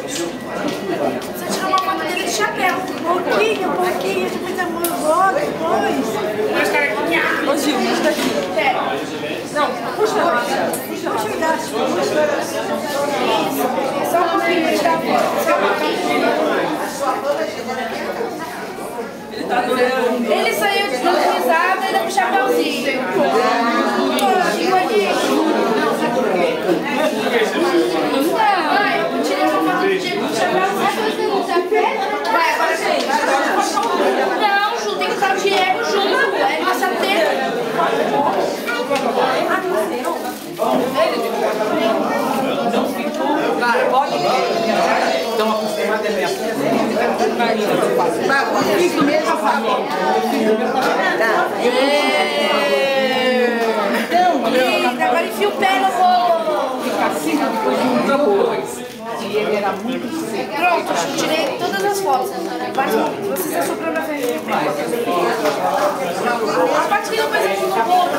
Você tirou uma foto dele de chapéu. Pouquinho, depois a mão volta, depois. Ô Gil, isso daqui. Não, puxa lá. Puxa lá. Só um pouquinho de chapéu. Ele saiu desvalorizado ainda com o chapéuzinho. Ficou ali. Não, sabe por quê? Vai, eu tirei uma foto de chapéuzinho. Vai, agora gente. Não, Ju, tem que estar o Diego junto. É nossa teta. Vai, pode então acostumada a minha filha. Fico mesmo a família. Eita, agora enfia o pé no bolo. Fica assim, depois de um dois. E ele era muito seco. Pronto, eu tirei todas as fotos. Mas você está soprando a frente. A parte que não precisa no bolo.